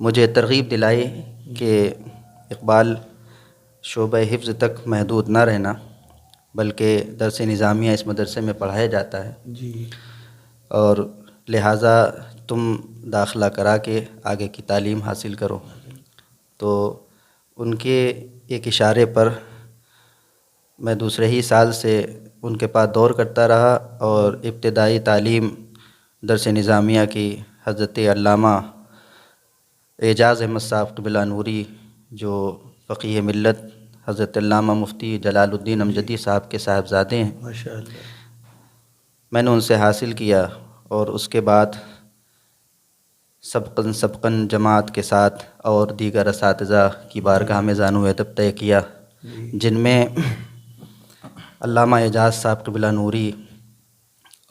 مجھے ترغیب دلائی کہ اقبال شعبہ حفظ تک محدود نہ رہنا، بلکہ درس نظامیہ اس مدرسے میں پڑھایا جاتا ہے، جی اور لہٰذا تم داخلہ کرا کے آگے کی تعلیم حاصل کرو۔ تو ان کے ایک اشارے پر میں دوسرے ہی سال سے ان کے پاس دور کرتا رہا، اور ابتدائی تعلیم درس نظامیہ کی حضرت علامہ اعجاز احمد صاحب قبلہ نوری، جو فقیہ ملت حضرت علامہ مفتی جلال الدین امجدی صاحب کے صاحبزادے ہیں، ماشاء اللہ، میں نے ان سے حاصل کیا، اور اس کے بعد سبقاً جماعت کے ساتھ اور دیگر اساتذہ کی بارگاہ میں ذانو ادب طے کیا، جی جن میں علامہ اعجاز صاحب قبلہ نوری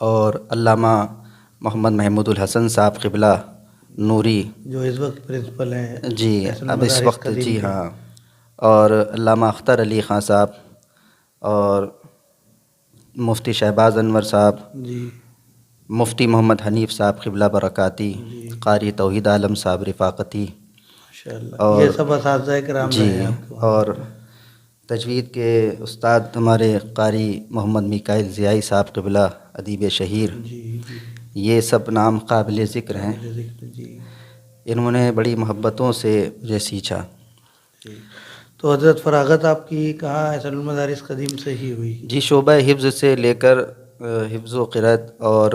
اور علامہ محمد محمود الحسن صاحب قبلہ نوری، جو اس وقت پرنسپل ہیں جی احسن اب اس المدارس وقت، قدیم جی کے۔ ہاں، اور علامہ اختر علی خان صاحب، اور مفتی شہباز انور صاحب، جی مفتی محمد حنیف صاحب قبلہ برکاتی، جی قاری توحید عالم صاحب رفاقتی، ماشاء اللہ، اور یہ سب اساتذہ کرام جی رہے ہیں آپ کے وہاں۔ اور تجوید کے استاد ہمارے قاری محمد میکائل ضیائی صاحب قبلہ ادیب شہیر، جی جی یہ سب نام قابل ذکر ہیں۔ قابل ذکر، جی انہوں نے بڑی محبتوں سے مجھے سیچھا۔ جی۔ تو حضرت فراغت آپ کی کہاں احسن المدارس قدیم سے ہی ہوئی؟ جی شعبہ حفظ سے لے کر حفظ و قرأت اور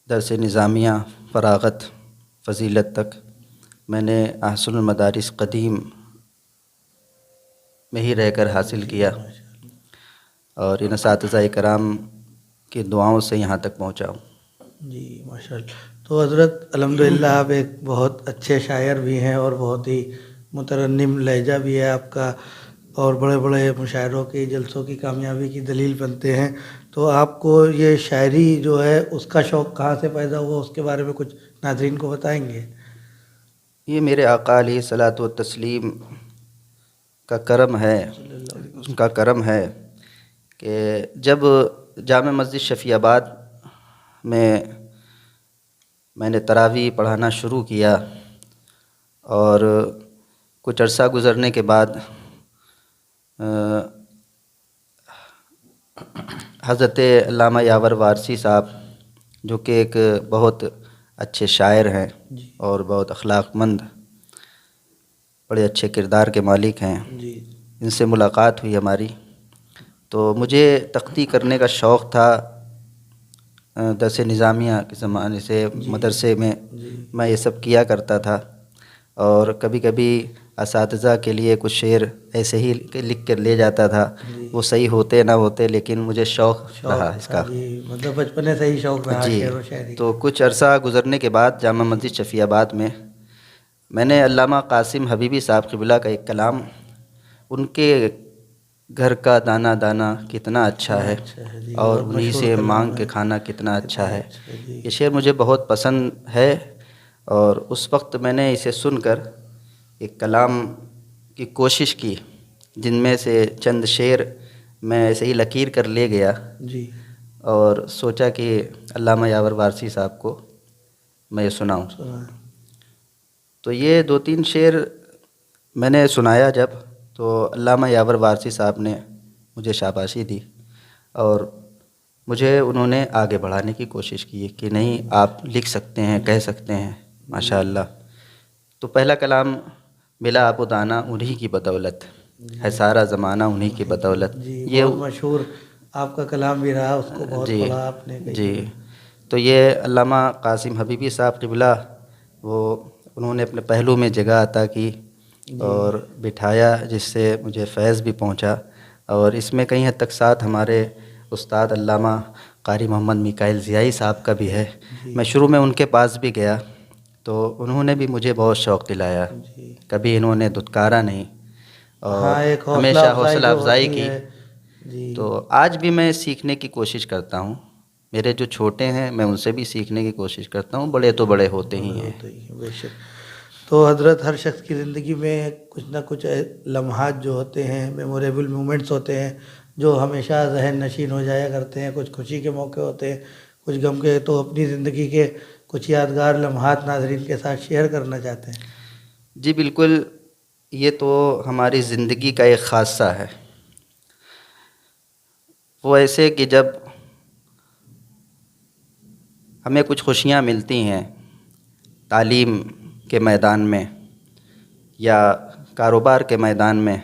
درس نظامیہ فراغت فضیلت تک میں نے احسن المدارس قدیم میں ہی رہ کر حاصل کیا، ماشاء اللہ، اور ان اساتذہ کرام کی دعاؤں سے یہاں تک پہنچا ہوں۔ جی ماشاء اللہ۔ تو حضرت الحمدللہ آپ ایک بہت اچھے شاعر بھی ہیں، اور بہت ہی مترنم لہجہ بھی ہے آپ کا، اور بڑے بڑے مشاعروں کی جلسوں کی کامیابی کی دلیل بنتے ہیں۔ تو آپ کو یہ شاعری جو ہے اس کا شوق کہاں سے پیدا ہوا، اس کے بارے میں کچھ ناظرین کو بتائیں گے؟ یہ میرے آقا علیہ صلاۃ و تسلیم کا کرم ہے، صلی اللہ علیہ ان کا کرم ہے کہ جب جامع مسجد شفیع آباد میں نے تراویح پڑھانا شروع کیا، اور کچھ عرصہ گزرنے کے بعد حضرت علامہ یاور وارثی صاحب، جو کہ ایک بہت اچھے شاعر ہیں جی اور بہت اخلاق مند، بڑے اچھے کردار کے مالک ہیں، جی ان سے ملاقات ہوئی ہماری، تو مجھے تختی کرنے کا شوق تھا۔ درس نظامیہ کے زمانے سے مدرسے میں جی میں یہ سب کیا کرتا تھا، اور کبھی کبھی اساتذہ کے لیے کچھ شعر ایسے ہی لکھ کر لے جاتا تھا، جی وہ صحیح ہوتے نہ ہوتے، لیکن مجھے شوق رہا اس تھا، کا۔ جی مطلب بچپنے سے ہی شوق رہا جی شعر و شاعری تو کا۔ کچھ عرصہ گزرنے کے بعد جامع مسجد شفیع آباد میں نے علامہ قاسم حبیبی صاحب قبلہ کا ایک کلام، ان کے گھر کا دانہ دانہ کتنا اچھا ہے، جی، اور بہت انہی مشہور سے کلام مانگ ہے، کے کھانا کتنا اچھا ہے، جی یہ شعر مجھے بہت پسند ہے، اور اس وقت میں نے اسے سن کر ایک کلام کی کوشش کی، جن میں سے چند شعر میں ایسے ہی لکیر کر لے گیا، جی اور سوچا کہ علامہ یاور وارثی صاحب کو میں یہ سناؤں۔ سنا۔ تو یہ 2-3 شعر میں نے سنایا جب، تو علامہ یاور وارثی صاحب نے مجھے شاباشی دی، اور مجھے انہوں نے آگے بڑھانے کی کوشش کی کہ نہیں، آپ لکھ سکتے ہیں، کہہ سکتے ہیں، ماشاءاللہ۔ تو پہلا کلام ملا آپ و دانہ انہی کی بدولت ہے، سارا زمانہ انہی کی بدولت، جی یہ بہت مشہور آپ کا کلام بھی رہا، اس کو بہت جی پڑھا آپ نے کئی جی جگہ۔ تو یہ علامہ قاسم حبیبی صاحب قبلہ، انہوں نے اپنے پہلو میں جگہ عطا کی اور بٹھایا، جس سے مجھے فیض بھی پہنچا، اور اس میں کئی حد تک ساتھ ہمارے استاد علامہ قاری محمد میکائل ضیائی صاحب کا بھی ہے۔ میں شروع میں ان کے پاس بھی گیا، تو انہوں نے بھی مجھے بہت شوق دلایا، جی کبھی انہوں نے دھتکارا نہیں، اور ہاں، ایک ہمیشہ حوصلہ جو افزائی ہوتی کی۔ ہے، جی تو آج بھی میں سیکھنے کی کوشش کرتا ہوں، میرے جو چھوٹے ہیں میں ان سے بھی سیکھنے کی کوشش کرتا ہوں، بڑے تو بڑے ہوتے ہی ہیں۔ ہوتے ہی ہیں، بے شک۔ تو حضرت ہر شخص کی زندگی میں کچھ نہ کچھ لمحات جو ہوتے ہیں، میموریبل مومنٹس ہوتے ہیں، جو ہمیشہ ذہن نشین ہو جایا کرتے ہیں، کچھ خوشی کے موقع ہوتے ہیں، کچھ غم کے۔ تو اپنی زندگی کے کچھ یادگار لمحات ناظرین کے ساتھ شیئر کرنا چاہتے ہیں؟ جی بالکل، یہ تو ہماری زندگی کا ایک خاصہ ہے. وہ ایسے کہ جب ہمیں کچھ خوشیاں ملتی ہیں تعلیم کے میدان میں یا کاروبار کے میدان میں،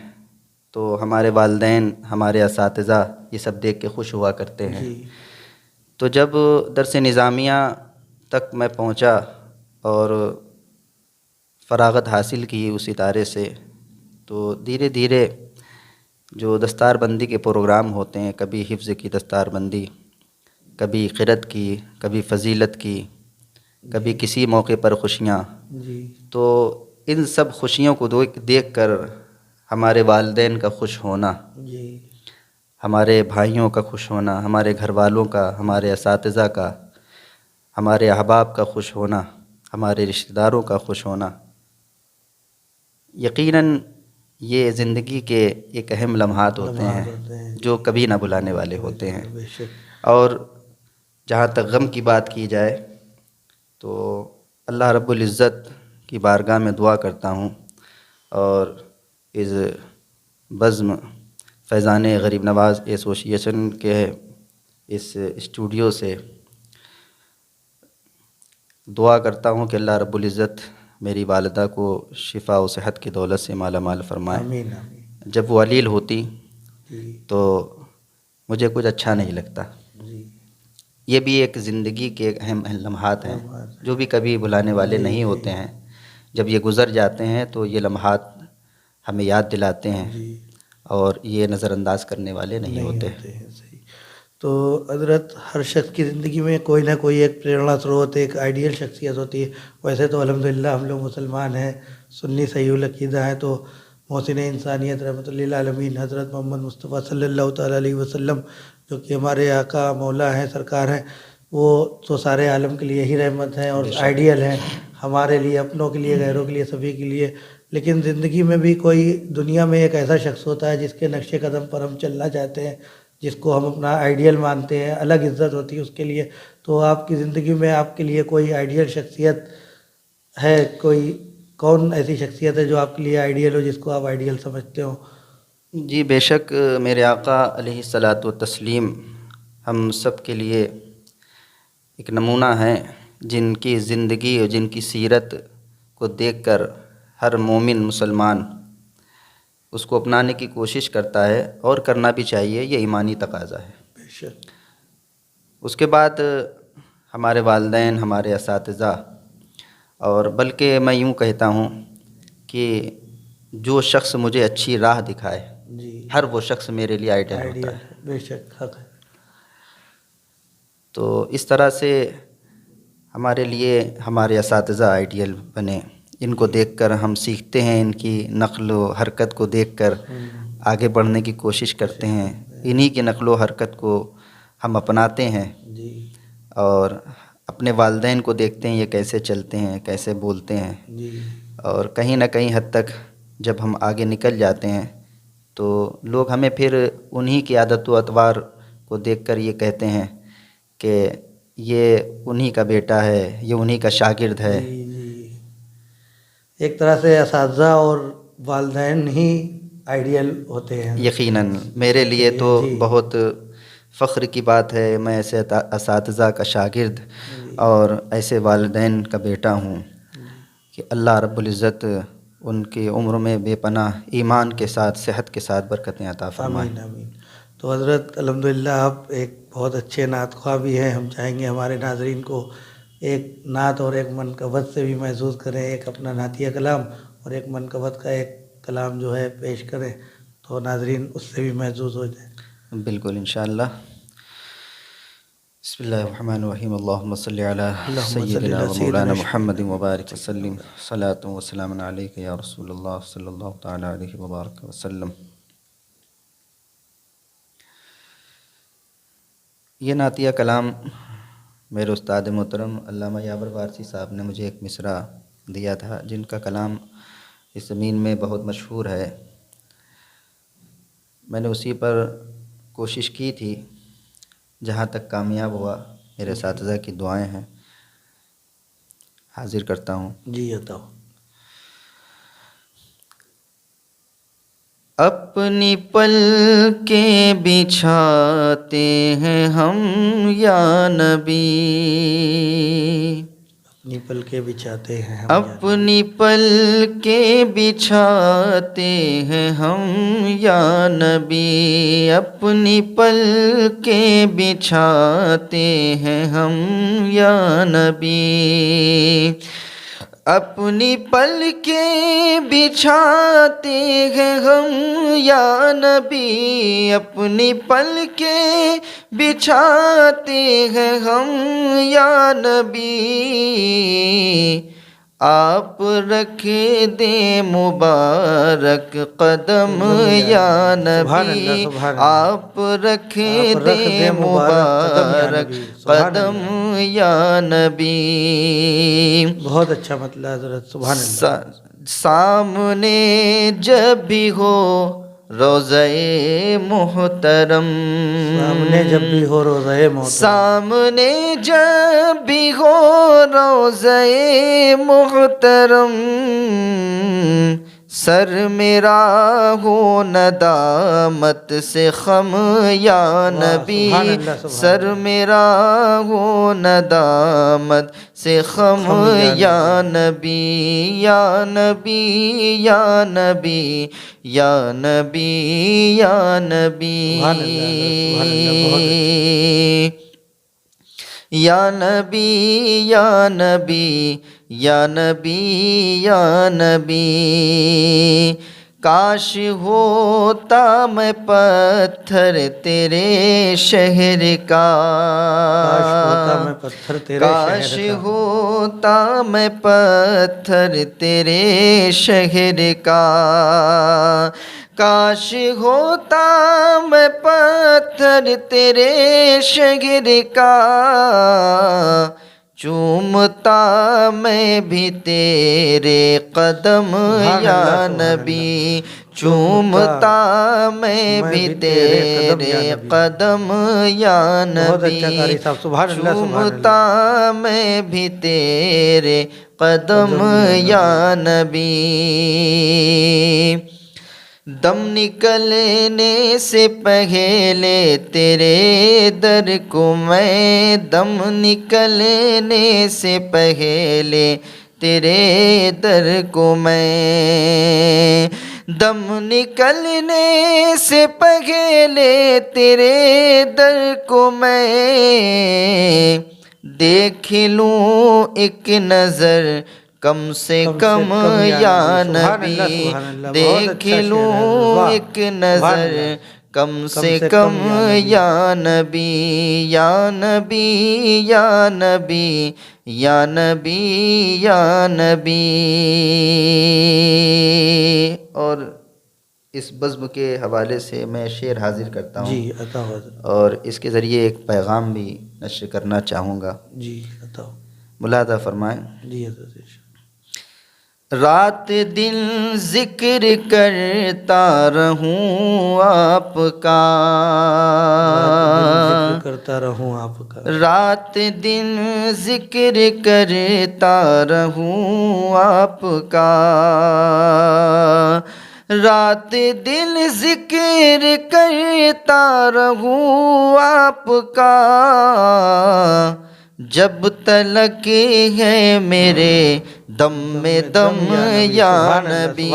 تو ہمارے والدین، ہمارے اساتذہ یہ سب دیکھ کے خوش ہوا کرتے ہیں. جی تو جب درس نظامیہ تک میں پہنچا اور فراغت حاصل کی اس ادارے سے، تو دھیرے دھیرے جو دستار بندی کے پروگرام ہوتے ہیں، کبھی حفظ کی دستار بندی، کبھی قرأت کی، کبھی فضیلت کی، کبھی کسی موقع پر خوشیاں، جی تو ان سب خوشیوں کو دیکھ کر ہمارے والدین کا خوش ہونا، جی ہمارے بھائیوں کا خوش ہونا، ہمارے گھر والوں کا، ہمارے اساتذہ کا، ہمارے احباب کا خوش ہونا، ہمارے رشتہ داروں کا خوش ہونا، یقیناً یہ زندگی کے ایک اہم لمحات ہوتے ہیں جو کبھی نہ بھلانے والے ہوتے ہیں. بے شک. اور جہاں تک غم کی بات کی جائے تو اللہ رب العزت کی بارگاہ میں دعا کرتا ہوں اور اس بزم فیضان غریب نواز ایسوسی ایشن کے اس اسٹوڈیو سے دعا کرتا ہوں کہ اللہ رب العزت میری والدہ کو شفا و صحت کی دولت سے مالا مال فرمائے. آمین آمین. جب وہ علیل ہوتی جی تو مجھے کچھ اچھا نہیں لگتا. جی یہ بھی ایک زندگی کے اہم لمحات ہیں لمحات. جو بھی کبھی بھلانے والے جی نہیں جی ہوتے ہیں. جب یہ گزر جاتے ہیں تو یہ لمحات ہمیں یاد دلاتے ہیں جی اور یہ نظر انداز کرنے والے نہیں ہوتے. ہیں. صحیح. تو حضرت ہر شخص کی زندگی میں کوئی نہ کوئی ایک پریرنا سروت، ایک آئیڈیل شخصیت ہوتی ہے. ویسے تو الحمدللہ ہم لوگ مسلمان ہیں، سنی صحیح العقیدہ ہیں، تو محسن انسانیت رحمۃ اللہ عالمین حضرت محمد مصطفیٰ صلی اللہ تعالیٰ علیہ وسلم، جو کہ ہمارے آقا مولا ہیں، سرکار ہیں، وہ تو سارے عالم کے لیے ہی رحمت ہیں اور بے شک. آئیڈیل ہیں، ہمارے لیے، اپنوں کے لیے، غیروں کے لیے، سبھی کے لیے. لیکن زندگی میں بھی کوئی دنیا میں ایک ایسا شخص ہوتا ہے جس کے نقش قدم پر ہم چلنا چاہتے ہیں، جس کو ہم اپنا آئیڈیل مانتے ہیں، الگ عزت ہوتی ہے اس کے لیے. تو آپ کی زندگی میں آپ کے لیے کوئی آئیڈیل شخصیت ہے؟ کون ایسی شخصیت ہے جو آپ کے لیے آئیڈیل ہو، جس کو آپ آئیڈیل سمجھتے ہو؟ جی بے شک، میرے آقا علیہ الصلاۃ والتسلیم ہم سب کے لیے ایک نمونہ ہیں، جن کی زندگی اور جن کی سیرت کو دیکھ کر ہر مومن مسلمان اس کو اپنانے کی کوشش کرتا ہے اور کرنا بھی چاہیے، یہ ایمانی تقاضا ہے. بے شک. اس کے بعد ہمارے والدین، ہمارے اساتذہ، اور بلکہ میں یوں کہتا ہوں کہ جو شخص مجھے اچھی راہ دکھائے، جی ہر وہ شخص میرے لیے آئیڈیل ہوتا آئیڈیل ہے. بے شک حق ہے. تو اس طرح سے ہمارے لیے ہمارے اساتذہ آئیڈیل بنے. ان کو دیکھ کر ہم سیکھتے ہیں، ان کی نقل و حرکت کو دیکھ کر آگے بڑھنے کی کوشش کرتے ہیں. انہی کی نقل و حرکت کو ہم اپناتے ہیں جی اور اپنے والدین کو دیکھتے ہیں یہ کیسے چلتے ہیں، کیسے بولتے ہیں. جی اور کہیں نہ کہیں حد تک جب ہم آگے نکل جاتے ہیں تو لوگ ہمیں پھر انہی کی عادت و اطوار کو دیکھ کر یہ کہتے ہیں کہ یہ انہی کا بیٹا ہے، یہ انہی کا شاگرد ہے. جی جی. ایک طرح سے اساتذہ اور والدین ہی آئیڈیل ہوتے ہیں. یقیناً میرے لیے تو جی بہت فخر کی بات ہے، میں ایسے اساتذہ کا شاگرد جی اور ایسے والدین کا بیٹا ہوں جی. کہ اللہ رب العزت ان کی عمر میں بے پناہ ایمان کے ساتھ، صحت کے ساتھ برکتیں عطا فرمائے. آمین آمین. تو حضرت الحمدللہ آپ ایک بہت اچھے نعت خواہ بھی ہیں. ہم چاہیں گے ہمارے ناظرین کو ایک نعت اور ایک منقبت سے بھی محظوظ کریں، ایک اپنا نعتیہ کلام اور ایک منقبت کا ایک کلام جو ہے پیش کریں، تو ناظرین اس سے بھی محظوظ ہو جائیں. بالکل انشاءاللہ. بسم اللہ الرحمن الرحیم. اللہم صلی علی اللہم صلی سیدنا علی و سیدنا مولانا شفیعنا محمد مبارک وسلم. صلاۃ و سلام علیک یا رسول اللہ صلی اللہ تعالی علیہ وبارک وسلم. یہ نعتیہ کلام میرے استاد محترم علامہ یاور وارثی صاحب نے مجھے ایک مصرع دیا تھا، جن کا کلام اس زمین میں بہت مشہور ہے. میں نے اسی پر کوشش کی تھی، جہاں تک کامیاب ہوا میرے اساتذہ کی دعائیں ہیں. حاضر کرتا ہوں. جی عطا. اپنی پلکیں بچھاتے ہیں ہم یا نبی، اپنی پلکیں بچھاتے ہیں ہم. اپنی پلکیں بچھاتے ہیں ہم یا نبی، اپنی پلکیں بچھاتے ہیں ہم یا نبی، اپنی پلکیں بچھاتے ہیں ہم یا نبی، اپنی پلکیں بچھاتے ہیں ہم یا نبی، آپ رکھ دیں مبارک قدم یا نبی، آپ رکھ دیں مبارک قدم یا نبی. بہت اچھا مطلب حضرت. سبحان اللہ. سامنے جب بھی ہو روضہ محترم، سامنے جب بھی ہو روضہ محترم، سامنے جب بھی ہو روضہ محترم، سر میرا ہو ندامت سے خم یا نبی، سر میرا ہو ندامت سے خم یا نبی، یا نبی یا نبی یا نبی یا نبی، یا نبی یا نبی یا نبی یا نبی. کاش ہوتا میں پتھر تیرے شہر کا، کاش ہوتا میں پتھر تیرے شہر کا، کاش ہوتا میں پتھر تیرے شہر کا، چومتا میں بھی تیرے قدم یا نبی، چومتا میں بھی تیرے قدم یا نبی، چومتا میں بھی تیرے قدم یا نبی. دم نکلنے سے پہلے تیرے در کو میں، دم نکلنے سے پہلے تیرے در کو میں، دم نکلنے سے پہلے تیرے در کو میں، دیکھ لوں ایک نظر کم سے کم یا نبی، دیکھ لوں ایک نظر کم سے کم یا نبی، یا نبی یا نبی یا نبی یا نبی. اور اس بزم کے حوالے سے میں شعر حاضر کرتا ہوں. جی عطا حضرت. اور اس کے ذریعے ایک پیغام بھی نشر کرنا چاہوں گا. جی عطا. ملاحظہ فرمائیں. جی حضرت. رات دن ذکر کرتا رہوں آپ کا، کرتا رہوں آپ کا، رات دن ذکر کرتا رہوں آپ کا، رات دن ذکر کرتا رہوں آپ کا، جب تلک ہے میرے دم میں دم یا نبی،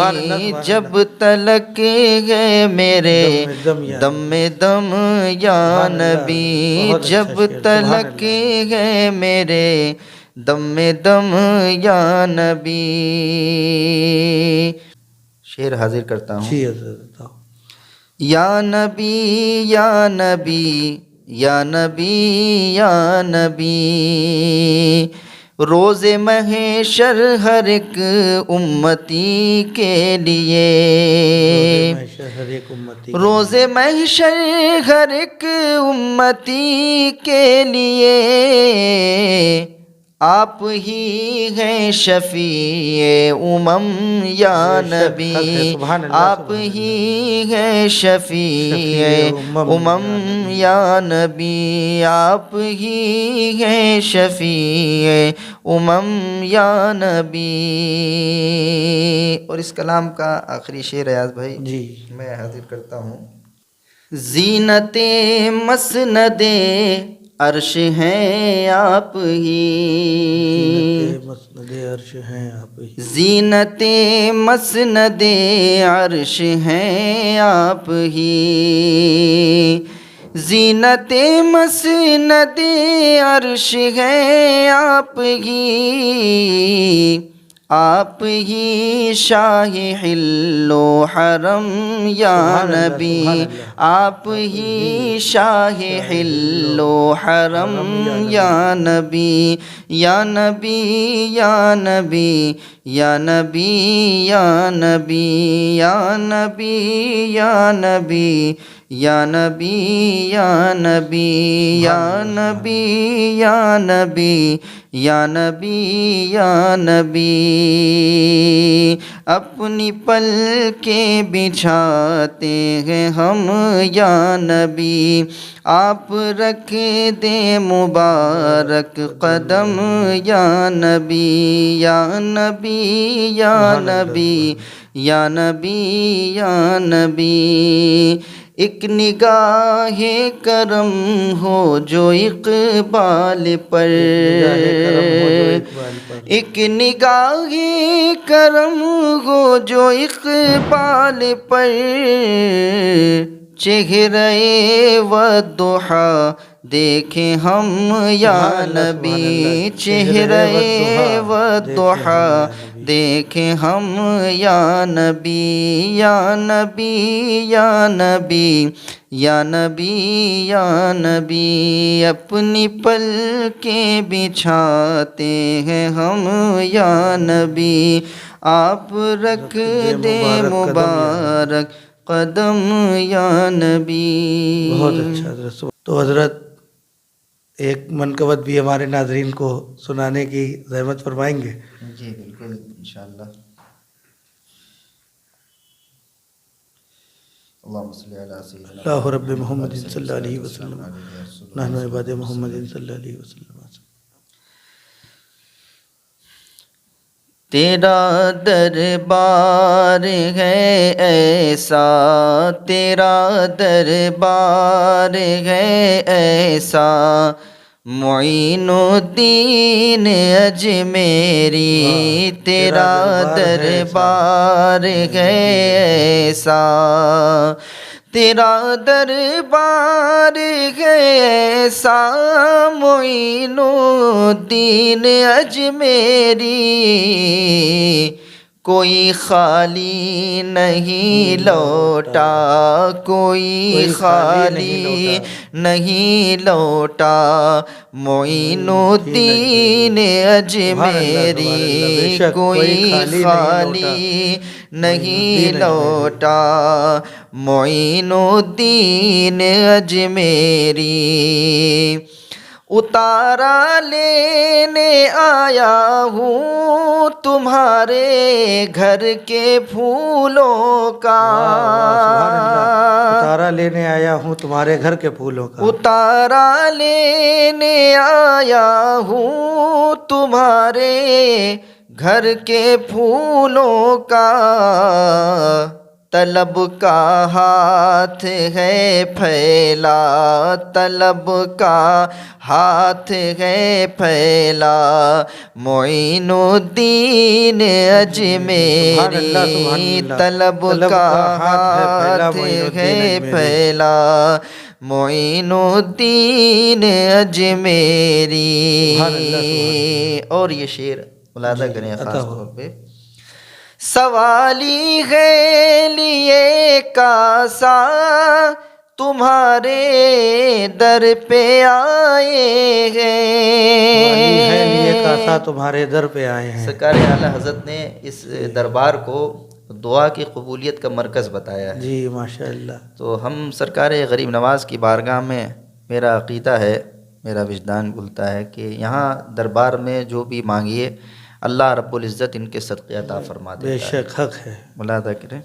جب تلک ہے میرے دم میں دم یا نبی، جب تلک ہے میرے دم میں دم یا نبی. شعر حاضر کرتا ہوں. یا نبی یا نبی یا نبی یا نبی، روز محشر ہر ایک امتی کے لیے، روز محشر ہر ایک امتی کے لیے، آپ ہی ہیں شفیع امم یا نبی، آپ ہی ہیں شفیع امم یا نبی، آپ ہی ہیں شفیع امم یا نبی۔ اور اس کلام کا آخری شعر ریاض بھائی جی میں حاضر کرتا ہوں۔ زینت مسند عرش ہیں آپ ہی، مسند عرش ہیں آپ ہی، زینت مسند عرش ہیں آپ ہی، زینت مسند عرش ہیں آپ ہی، آپ ہی شاہ حل و حرم یا نبی، آپ ہی شاہ حل و حرم یا نبی، یا نبی یا نبی یا نبی یا نبی یا نبی یا نبی یا نبی یا نبی یا نبی یا نبی یا نبی یا نبی، اپنی پلکیں بچھاتے ہیں ہم یا نبی، آپ رکھ دیں مبارک قدم یا نبی، یا نبی یا نبی یا نبی یا نبی، ایک نگاہ کرم ہو جو اقبال پر، ایک نگاہ کرم ہو جو اقبال پر، چہرے والضحیٰ دیکھیں ہم یا نبی، چہرے والضحیٰ دیکھیں ہم یا نبی، یا نبی یا نبی یا نبی یا نبی، اپنی پلکیں بچھاتے ہیں ہم یا نبی، آپ رکھ دیں مبارک قدم یا نبی۔ بہت اچھا حضرت۔ تو حضرت ایک منقبت بھی ہمارے ناظرین کو سنانے کی زحمت فرمائیں گے؟ جی بالکل انشاءاللہ۔ اللہم صلی علی سیدنا اللہ رب محمد صلی اللہ علیہ وسلم، نحن عباد محمد صلی اللہ علیہ وسلم۔ تیرا دربار ہے ایسا، تیرا دربار ہے ایسا، معین الدین اجمیری، تیرا دربار ہے ایسا، تیرا دربار ہے ایسا، معین الدین اجمیری، کوئی خالی نہیں لوٹا، کوئی خالی نہیں لوٹا، معین الدین اجمیری، کوئی خالی نہیں لوٹا، معین الدین اجمیری، اتارا لینے آیا ہوں تمہارے گھر کے پھولوں کا، اتارا لینے آیا ہوں تمہارے گھر کے پھولوں کا، اتارا لینے آیا ہوں تمہارے گھر کے پھولوں کا، طلب کا ہاتھ ہے پھیلا، طلب کا ہاتھ ہے پھیلا، معین الدین اجمیری، طلب کا ہاتھ ہے پھیلا، معین الدین اجمیری۔ اور یہ شعر ملاحظہ کریں خاص طور پہ، سوالی ہے لیے کاسا تمہارے در پہ آئے ہیں، لیے کاسا تمہارے در پہ آئے ہیں۔ سرکار اعلیٰ حضرت نے اس دربار کو دعا کی قبولیت کا مرکز بتایا ہے۔ جی ماشاءاللہ۔ تو ہم سرکار غریب نواز کی بارگاہ میں، میرا عقیدہ ہے میرا وجدان بولتا ہے کہ یہاں دربار میں جو بھی مانگیے اللہ رب العزت ان کے صدقے عطا فرما بے دیتا ہے۔ شک حق ہے۔ ملاحظہ کریں،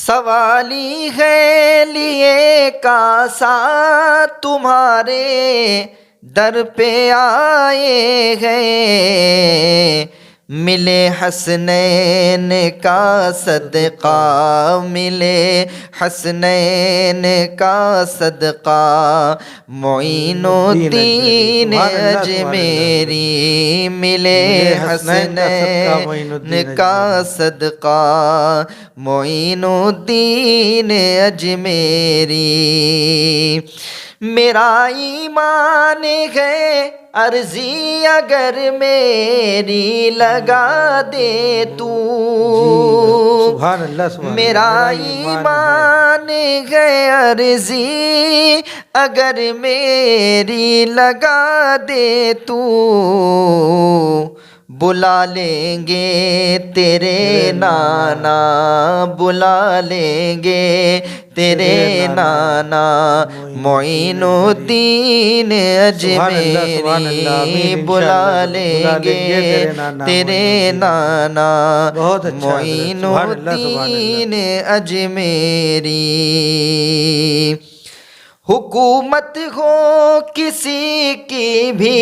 سوالی ہے لیے کاسا تمہارے در پہ آئے ہیں، ملے حسنین کا صدقہ، ملے حسنین کا صدقہ، معین الدین اجمیری، ملے حسنین کا صدقہ، معین الدین اجمیری۔ میرا ایمان ہے عرضی اگر میری لگا دے تو، سبحان اللہ سبحان اللہ۔ میرا ایمان ہے عرضی اگر میری لگا دے تو، بلا لیں گے تیرے نانا، بلا لیں گے تیرے نانا، معین الدین اجمیری، بلا لیں گے تیرے نانا، معین الدین اجمیری۔ حکومت ہو کسی کی بھی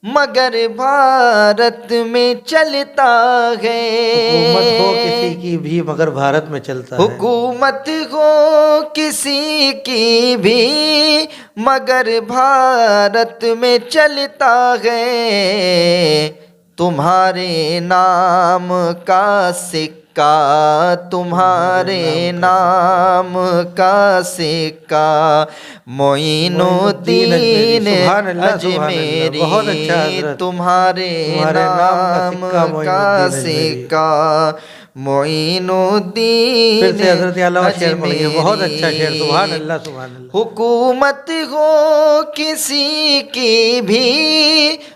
مگر بھارت میں چلتا ہے، حکومت ہو کسی کی بھی مگر بھارت میں چلتا ہے، حکومت ہو کسی کی بھی مگر بھارت میں چلتا ہے، تمہارے نام کا سکہ، تمہارے نام کا سکہ، معین الدین اجمیری، تمہارے نام کا سکہ، معین الدین اجمیری۔ بہت اچھا شعر، سبحان اللہ سبحان اللہ۔ حکومت ہو کسی کی بھی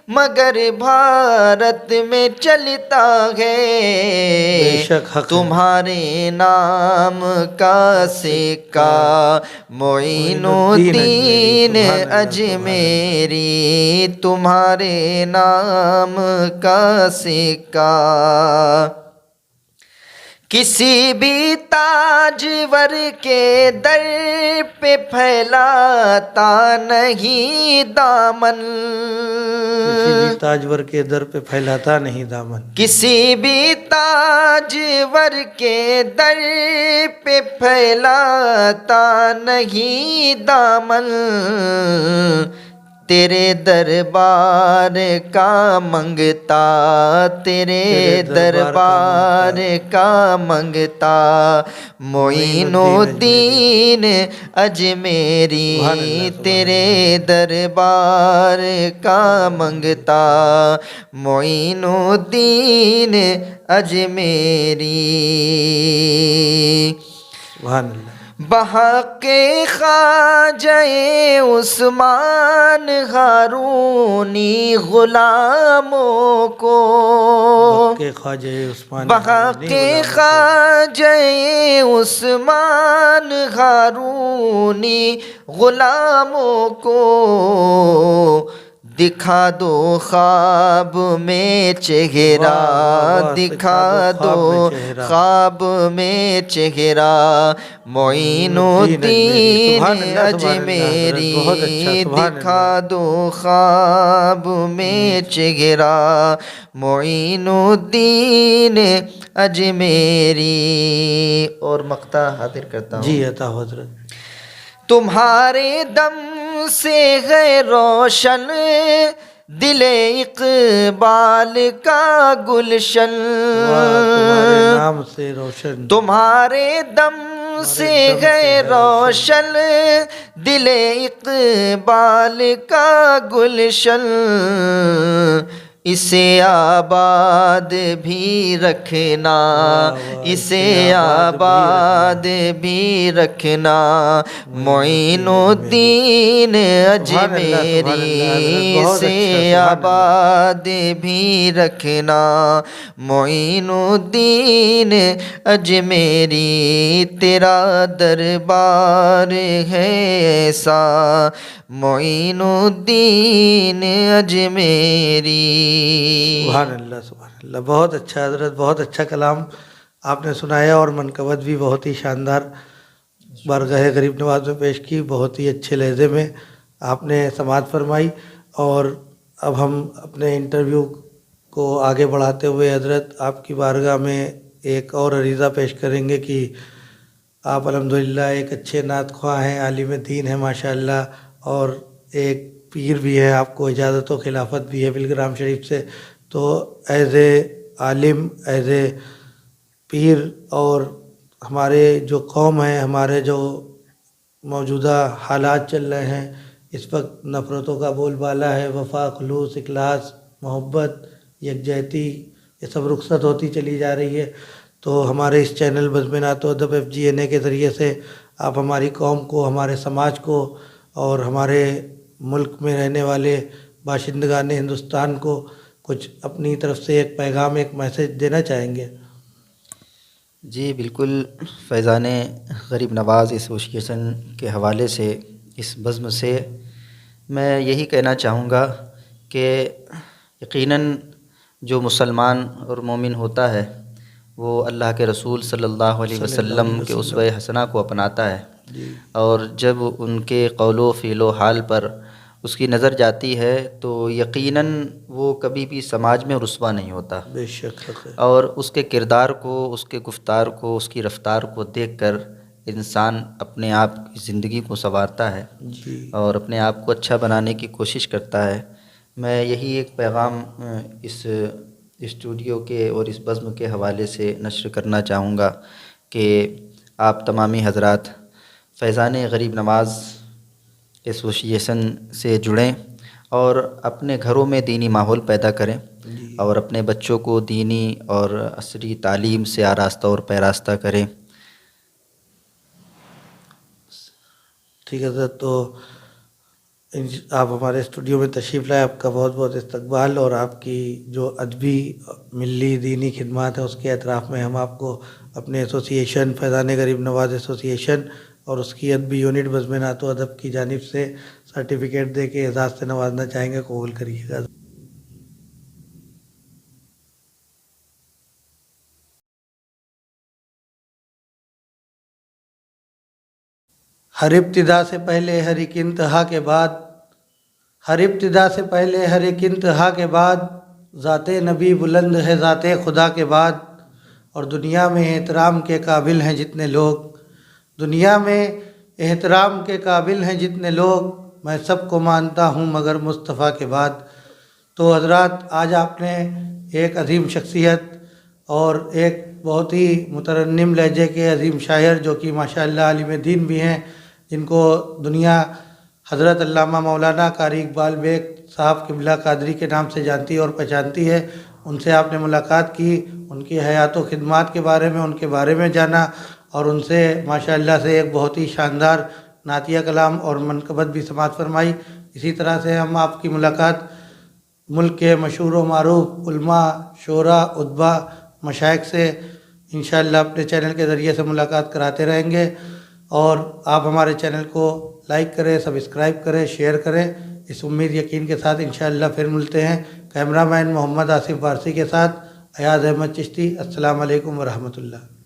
مگر بھارت میں چلتا ہے، تمہارے نام کا سکہ، معین الدین اجمیری، تمہارے نام کا سکہ۔ کسی بھی تاجور کے در پہ پھیلاتا نہیں دامن، کسی بھی تاجور کے در پہ پھیلاتا نہیں دامن، کسی بھی تاجور کے در پہ پھیلاتا نہیں دامن، تیرے دربار کا منگتا، تیرے دربار کا منگتا، معین الدین اجمیری، تیرے دربار کا منگتا، معین الدین اجمیری۔ سبحان اللہ۔ بحق خواجہ عثمان ہارونی غلاموں کو، بحق خواجہ عثمان ہارونی غلاموں کو، دکھا دو خواب میں چہرہ، دکھا دو خواب میں چہرہ، معین الدین اجمیری، دکھا دو خواب میں چہرہ، معین الدین اجمیری۔ اور مقطع حاضر کرتا ہوں۔ جی عطا حضرت۔ تمہارے دم سے ہے روشن دل اقبال کا گلشن، تمہارے نام سے روشن، تمہارے دم سے ہے روشن دل اقبال کا گلشن، اسے آباد بھی رکھنا، اسے آباد بھی رکھنا، معین الدین اجمیری، اسے آباد بھی رکھنا، معین الدین اجمیری، تیرا دربار ہے ایسا معین الدین اجمیری۔ سبحان اللہ سبحان اللہ، بہت اچھا حضرت، بہت اچھا کلام آپ نے سنایا، اور منقبت بھی بہت ہی شاندار بارگاہ غریب نواز میں پیش کی، بہت ہی اچھے لہجے میں آپ نے سماعت فرمائی۔ اور اب ہم اپنے انٹرویو کو آگے بڑھاتے ہوئے حضرت آپ کی بارگاہ میں ایک اور عریضہ پیش کریں گے کہ آپ الحمدللہ ایک اچھے نعت خواں ہیں، عالم دین ہیں ماشاءاللہ، اور ایک پیر بھی ہے، آپ کو اجازت و خلافت بھی ہے بلگرام شریف سے، تو as a Alam, as a پیر، اور ہمارے جو قوم ہے، ہمارے جو موجودہ حالات چل رہے ہیں اس وقت، نفرتوں کا بول بالا ہے، وفا، خلوص، اخلاص، محبت، یکجہتی، یہ سب رخصت ہوتی چلی جا رہی ہے، تو ہمارے اس چینل بزم نعت و ادب FGNA کے ذریعے سے آپ ہماری قوم کو، ہمارے سماج کو، اور ہمارے ملک میں رہنے والے باشندگان ہندوستان کو کچھ اپنی طرف سے ایک پیغام، ایک میسج دینا چاہیں گے؟ جی بالکل، فیضان غریب نواز ایسوسیشن کے حوالے سے، اس بزم سے میں یہی کہنا چاہوں گا کہ یقیناً جو مسلمان اور مومن ہوتا ہے وہ اللہ کے رسول صلی اللہ علیہ وسلم کے اسوہ حسنہ کو اپناتا ہے، اور جب ان کے قول و فعل و حال پر اس کی نظر جاتی ہے تو یقیناً وہ کبھی بھی سماج میں رسوا نہیں ہوتا، بے شک حق ہے۔ اور اس کے کردار کو، اس کے گفتار کو، اس کی رفتار کو دیکھ کر انسان اپنے آپ کی زندگی کو سنوارتا ہے جی اور اپنے آپ کو اچھا بنانے کی کوشش کرتا ہے۔ میں یہی ایک پیغام اس اسٹوڈیو کے اور اس بزم کے حوالے سے نشر کرنا چاہوں گا کہ آپ تمامی حضرات فیضان غریب نواز ایسوسیشن سے جڑیں اور اپنے گھروں میں دینی ماحول پیدا کریں، جی اور اپنے بچوں کو دینی اور عصری تعلیم سے آراستہ اور پیراستہ کریں۔ ٹھیک ہے سر، تو آپ ہمارے اسٹوڈیو میں تشریف لائے، آپ کا بہت بہت استقبال، اور آپ کی جو ادبی ملی دینی خدمات ہیں اس کے اعتراف میں ہم آپ کو اپنے ایسوسیشن فیضان غریب نواز ایسوسیشن اور اس کی ادبی یونٹ بزم نعت و ادب کی جانب سے سرٹیفکیٹ دے کے اعزاز سے نوازنا چاہیں گے، قبول کریے گا۔ ہر ابتدا سے پہلے ہر ایک انتہا کے بعد، ہر ابتدا سے پہلے ہر ایک انتہا کے بعد، ذات نبی بلند ہے ذات خدا کے بعد، اور دنیا میں احترام کے قابل ہیں جتنے لوگ، دنیا میں احترام کے قابل ہیں جتنے لوگ، میں سب کو مانتا ہوں مگر مصطفیٰ کے بعد۔ تو حضرات، آج آپ نے ایک عظیم شخصیت اور ایک بہت ہی مترنم لہجے کے عظیم شاعر، جو کہ ماشاءاللہ عالم دین بھی ہیں، جن کو دنیا حضرت علامہ مولانا قاری اقبال بیگ صاحب قبلہ قادری کے نام سے جانتی اور پہچانتی ہے، ان سے آپ نے ملاقات کی، ان کی حیات و خدمات کے بارے میں، ان کے بارے میں جانا، اور ان سے ماشاءاللہ سے ایک بہت ہی شاندار نعتیہ کلام اور منقبت بھی سماعت فرمائی۔ اسی طرح سے ہم آپ کی ملاقات ملک کے مشہور و معروف علماء، شعراء، ادباء، مشائخ سے انشاءاللہ اپنے چینل کے ذریعے سے ملاقات کراتے رہیں گے، اور آپ ہمارے چینل کو لائک کریں، سبسکرائب کریں، شیئر کریں، اس امید یقین کے ساتھ انشاءاللہ پھر ملتے ہیں۔ کیمرہ مین محمد آصف فارسی کے ساتھ ایاز احمد چشتی۔ السلام علیکم ورحمۃ اللہ۔